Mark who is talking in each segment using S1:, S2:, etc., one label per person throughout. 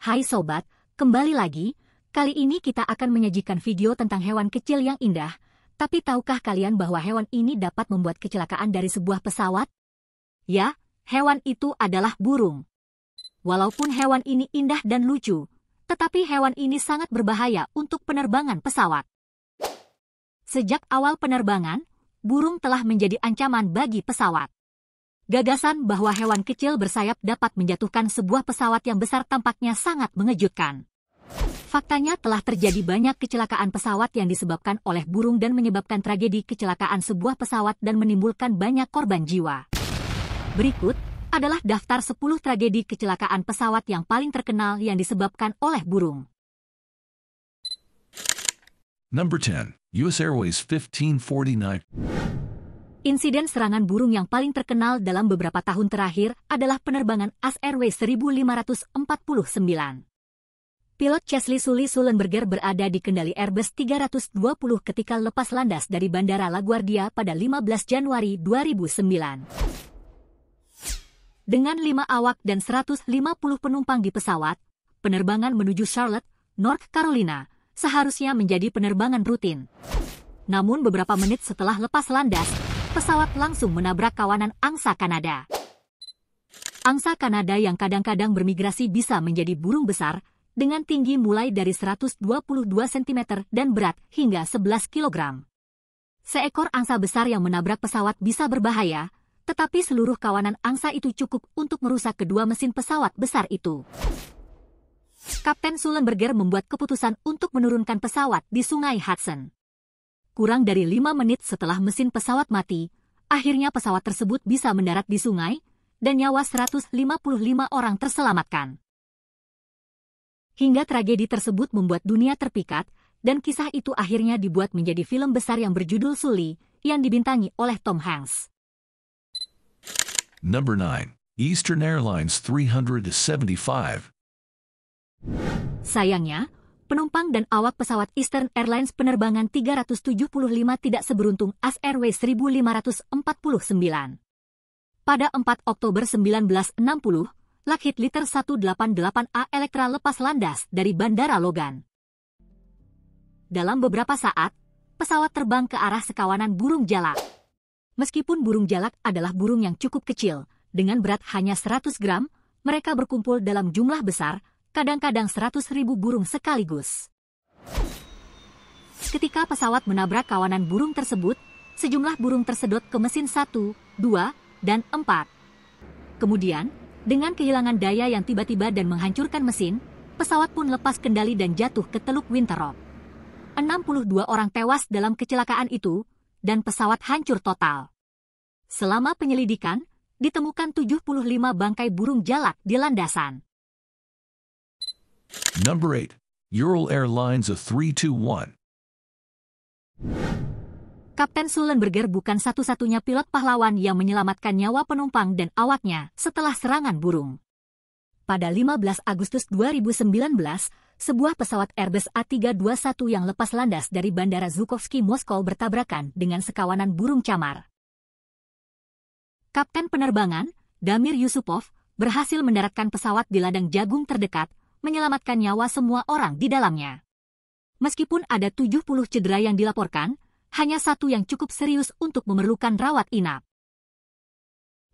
S1: Hai sobat, kembali lagi. Kali ini kita akan menyajikan video tentang hewan kecil yang indah. Tapi tahukah kalian bahwa hewan ini dapat membuat kecelakaan dari sebuah pesawat? Ya, hewan itu adalah burung. Walaupun hewan ini indah dan lucu, tetapi hewan ini sangat berbahaya untuk penerbangan pesawat. Sejak awal penerbangan, burung telah menjadi ancaman bagi pesawat. Gagasan bahwa hewan kecil bersayap dapat menjatuhkan sebuah pesawat yang besar tampaknya sangat mengejutkan. Faktanya telah terjadi banyak kecelakaan pesawat yang disebabkan oleh burung dan menyebabkan tragedi kecelakaan sebuah pesawat dan menimbulkan banyak korban jiwa. Berikut adalah daftar 10 tragedi kecelakaan pesawat yang paling terkenal yang disebabkan oleh burung.
S2: Number 10. US Airways 1549.
S1: Insiden serangan burung yang paling terkenal dalam beberapa tahun terakhir adalah penerbangan US Airways 1549. Pilot Chesley Sully Sullenberger berada di kendali Airbus 320 ketika lepas landas dari Bandara LaGuardia pada 15 Januari 2009. Dengan 5 awak dan 150 penumpang di pesawat, penerbangan menuju Charlotte, North Carolina, seharusnya menjadi penerbangan rutin. Namun beberapa menit setelah lepas landas, pesawat langsung menabrak kawanan angsa Kanada. Angsa Kanada yang kadang-kadang bermigrasi bisa menjadi burung besar, dengan tinggi mulai dari 122 cm dan berat hingga 11 kg. Seekor angsa besar yang menabrak pesawat bisa berbahaya, tetapi seluruh kawanan angsa itu cukup untuk merusak kedua mesin pesawat besar itu. Kapten Sullenberger membuat keputusan untuk menurunkan pesawat di Sungai Hudson. Kurang dari 5 menit setelah mesin pesawat mati, akhirnya pesawat tersebut bisa mendarat di sungai, dan nyawa 155 orang terselamatkan. Hingga tragedi tersebut membuat dunia terpikat, dan kisah itu akhirnya dibuat menjadi film besar yang berjudul Sully, yang dibintangi oleh Tom Hanks.
S2: Number 9. Eastern Airlines 375.
S1: Sayangnya, penumpang dan awak pesawat Eastern Airlines penerbangan 375 tidak seberuntung US Airways 1549. Pada 4 Oktober 1960, Lockheed Liter 188A Electra lepas landas dari Bandara Logan. Dalam beberapa saat, pesawat terbang ke arah sekawanan burung jalak. Meskipun burung jalak adalah burung yang cukup kecil, dengan berat hanya 100 gram, mereka berkumpul dalam jumlah besar, kadang-kadang 100.000 burung sekaligus. Ketika pesawat menabrak kawanan burung tersebut, sejumlah burung tersedot ke mesin 1, 2, dan 4. Kemudian, dengan kehilangan daya yang tiba-tiba dan menghancurkan mesin, pesawat pun lepas kendali dan jatuh ke Teluk Winthrop. 62 orang tewas dalam kecelakaan itu, dan pesawat hancur total. Selama penyelidikan, ditemukan 75 bangkai burung jalak di landasan.
S2: Number 8. Ural Airlines A321.
S1: Kapten Sullenberger bukan satu-satunya pilot pahlawan yang menyelamatkan nyawa penumpang dan awaknya setelah serangan burung. Pada 15 Agustus 2019, sebuah pesawat Airbus A321 yang lepas landas dari Bandara Zhukovsky, Moskow bertabrakan dengan sekawanan burung camar. Kapten penerbangan, Damir Yusupov, berhasil mendaratkan pesawat di ladang jagung terdekat, menyelamatkan nyawa semua orang di dalamnya. Meskipun ada 70 cedera yang dilaporkan, hanya satu yang cukup serius untuk memerlukan rawat inap.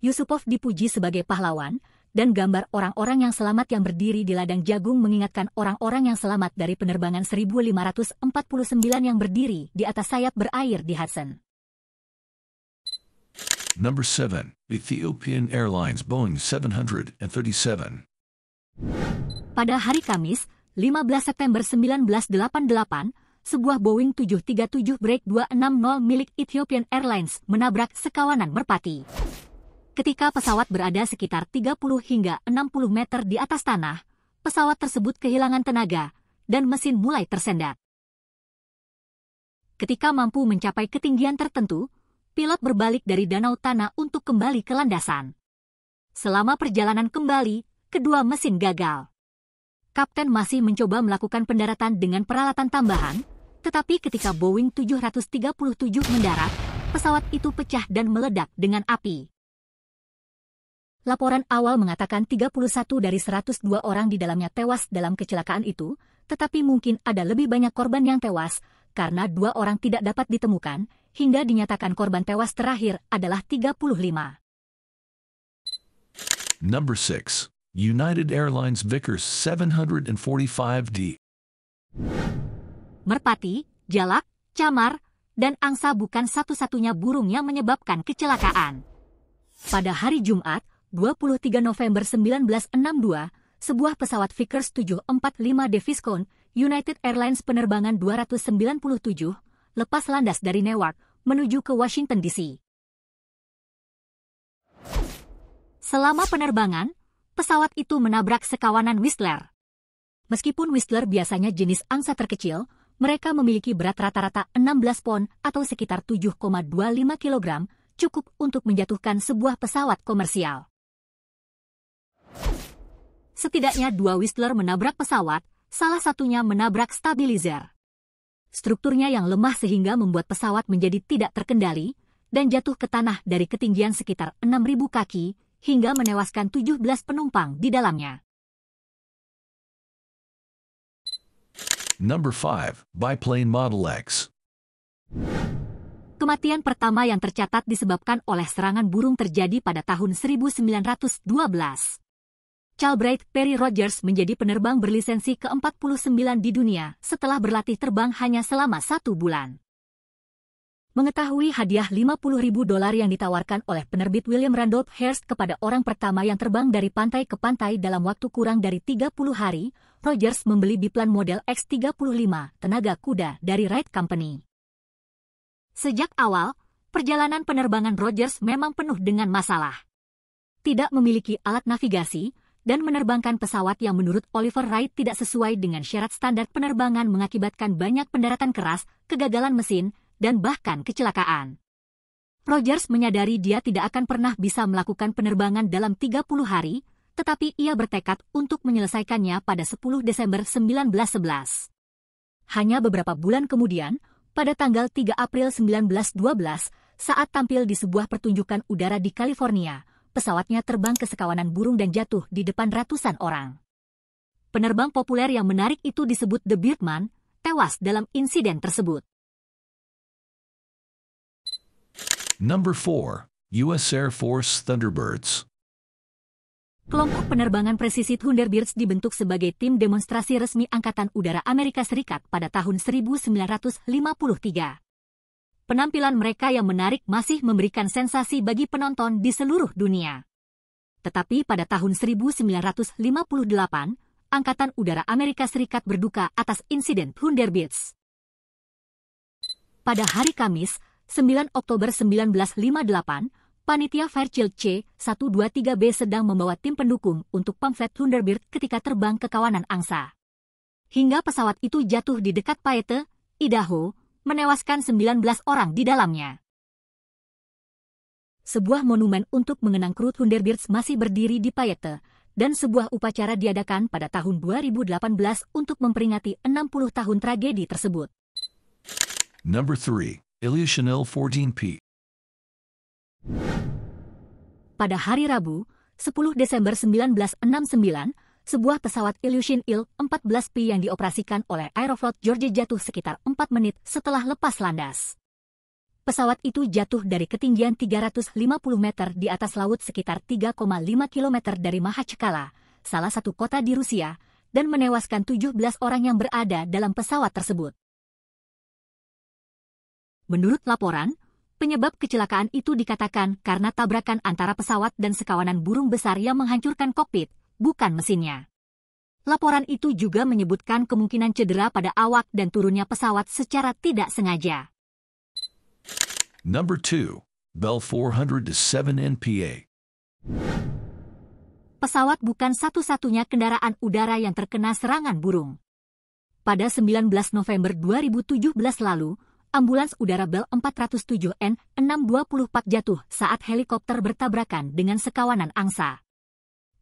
S1: Yusupov dipuji sebagai pahlawan, dan gambar orang-orang yang selamat yang berdiri di ladang jagung mengingatkan orang-orang yang selamat dari penerbangan 1549 yang berdiri di atas sayap berair di Hudson.
S2: Number 7. Ethiopian Airlines Boeing 737.
S1: Pada hari Kamis, 15 September 1988, sebuah Boeing 737 Break 260 milik Ethiopian Airlines menabrak sekawanan merpati. Ketika pesawat berada sekitar 30 hingga 60 meter di atas tanah, pesawat tersebut kehilangan tenaga, dan mesin mulai tersendat. Ketika mampu mencapai ketinggian tertentu, pilot berbalik dari danau tanah untuk kembali ke landasan. Selama perjalanan kembali, kedua mesin gagal. Kapten masih mencoba melakukan pendaratan dengan peralatan tambahan, tetapi ketika Boeing 737 mendarat, pesawat itu pecah dan meledak dengan api. Laporan awal mengatakan 31 dari 102 orang di dalamnya tewas dalam kecelakaan itu, tetapi mungkin ada lebih banyak korban yang tewas, karena 2 orang tidak dapat ditemukan, hingga dinyatakan korban tewas terakhir adalah 35.
S2: Number 6. United Airlines Vickers 745D.
S1: Merpati, jalak, camar, dan angsa bukan satu-satunya burung yang menyebabkan kecelakaan. Pada hari Jumat, 23 November 1962, sebuah pesawat Vickers 745D Viscount, United Airlines penerbangan 297, lepas landas dari Newark, menuju ke Washington, D.C. Selama penerbangan, pesawat itu menabrak sekawanan Whistler. Meskipun Whistler biasanya jenis angsa terkecil, mereka memiliki berat rata-rata 16 pon atau sekitar 7,25 kg, cukup untuk menjatuhkan sebuah pesawat komersial. Setidaknya 2 Whistler menabrak pesawat, salah satunya menabrak stabilizer. Strukturnya yang lemah sehingga membuat pesawat menjadi tidak terkendali dan jatuh ke tanah dari ketinggian sekitar 6.000 kaki hingga menewaskan 17 penumpang di dalamnya.
S2: Number 5. Biplane Model X.
S1: Kematian pertama yang tercatat disebabkan oleh serangan burung terjadi pada tahun 1912. Charles Perry Rogers menjadi penerbang berlisensi ke-49 di dunia setelah berlatih terbang hanya selama 1 bulan. Mengetahui hadiah $50.000 yang ditawarkan oleh penerbit William Randolph Hearst kepada orang pertama yang terbang dari pantai ke pantai dalam waktu kurang dari 30 hari, Rogers membeli biplan model X-35 tenaga kuda dari Wright Company. Sejak awal, perjalanan penerbangan Rogers memang penuh dengan masalah. Tidak memiliki alat navigasi, dan menerbangkan pesawat yang menurut Oliver Wright tidak sesuai dengan syarat standar penerbangan mengakibatkan banyak pendaratan keras, kegagalan mesin, dan bahkan kecelakaan. Rogers menyadari dia tidak akan pernah bisa melakukan penerbangan dalam 30 hari, tetapi ia bertekad untuk menyelesaikannya pada 10 Desember 1911. Hanya beberapa bulan kemudian, pada tanggal 3 April 1912, saat tampil di sebuah pertunjukan udara di California, pesawatnya terbang ke sekawanan burung dan jatuh di depan ratusan orang. Penerbang populer yang menarik itu disebut The Birdman, tewas dalam insiden tersebut.
S2: Number 4. U.S. Air Force Thunderbirds.
S1: Kelompok penerbangan presisi Thunderbirds dibentuk sebagai tim demonstrasi resmi Angkatan Udara Amerika Serikat pada tahun 1953. Penampilan mereka yang menarik masih memberikan sensasi bagi penonton di seluruh dunia. Tetapi pada tahun 1958, Angkatan Udara Amerika Serikat berduka atas insiden Thunderbirds. Pada hari Kamis, 9 Oktober 1958, Panitia Fairchild C-123B sedang membawa tim pendukung untuk pamflet Thunderbird ketika terbang ke kawanan angsa. Hingga pesawat itu jatuh di dekat Payette, Idaho, menewaskan 19 orang di dalamnya. Sebuah monumen untuk mengenang kru Thunderbirds masih berdiri di Payette, dan sebuah upacara diadakan pada tahun 2018 untuk memperingati 60 tahun tragedi tersebut.
S2: Number 3. Ilyushin Il-14P.
S1: Pada hari Rabu, 10 Desember 1969, sebuah pesawat Ilyushin Il-14P yang dioperasikan oleh Aeroflot Georgia jatuh sekitar 4 menit setelah lepas landas. Pesawat itu jatuh dari ketinggian 350 meter di atas laut sekitar 3,5 km dari Makhachkala, salah satu kota di Rusia, dan menewaskan 17 orang yang berada dalam pesawat tersebut. Menurut laporan, penyebab kecelakaan itu dikatakan karena tabrakan antara pesawat dan sekawanan burung besar yang menghancurkan kokpit, bukan mesinnya. Laporan itu juga menyebutkan kemungkinan cedera pada awak dan turunnya pesawat secara tidak sengaja.
S2: Number 2. Bell 407 NPA.
S1: Pesawat bukan satu-satunya kendaraan udara yang terkena serangan burung. Pada 19 November 2017 lalu, ambulans udara Bell 407N-624 jatuh saat helikopter bertabrakan dengan sekawanan angsa.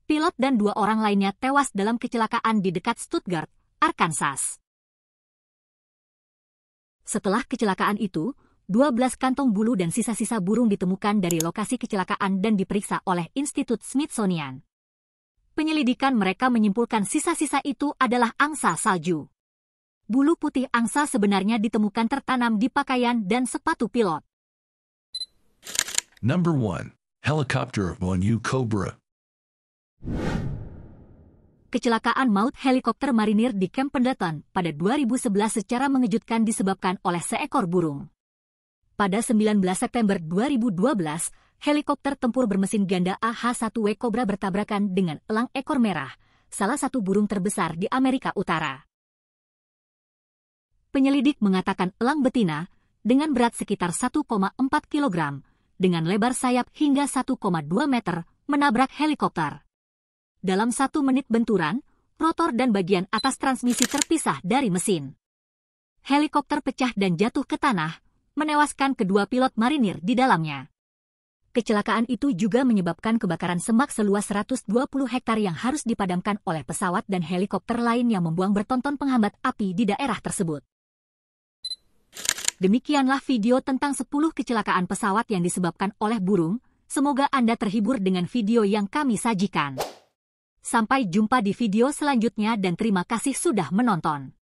S1: Pilot dan 2 orang lainnya tewas dalam kecelakaan di dekat Stuttgart, Arkansas. Setelah kecelakaan itu, 12 kantong bulu dan sisa-sisa burung ditemukan dari lokasi kecelakaan dan diperiksa oleh Institut Smithsonian. Penyelidikan mereka menyimpulkan sisa-sisa itu adalah angsa salju. Bulu putih angsa sebenarnya ditemukan tertanam di pakaian dan sepatu pilot.
S2: Number 1. Helicopter of ONU Cobra.
S1: Kecelakaan maut helikopter marinir di Camp Pendleton pada 2011 secara mengejutkan disebabkan oleh seekor burung. Pada 19 September 2012, helikopter tempur bermesin ganda AH-1W Cobra bertabrakan dengan elang ekor merah, salah satu burung terbesar di Amerika Utara. Penyelidik mengatakan elang betina, dengan berat sekitar 1,4 kg, dengan lebar sayap hingga 1,2 meter, menabrak helikopter. Dalam 1 menit benturan, rotor dan bagian atas transmisi terpisah dari mesin. Helikopter pecah dan jatuh ke tanah, menewaskan kedua pilot marinir di dalamnya. Kecelakaan itu juga menyebabkan kebakaran semak seluas 120 hektar yang harus dipadamkan oleh pesawat dan helikopter lain yang membuang bertonton penghambat api di daerah tersebut. Demikianlah video tentang 10 kecelakaan pesawat yang disebabkan oleh burung. Semoga Anda terhibur dengan video yang kami sajikan. Sampai jumpa di video selanjutnya dan terima kasih sudah menonton.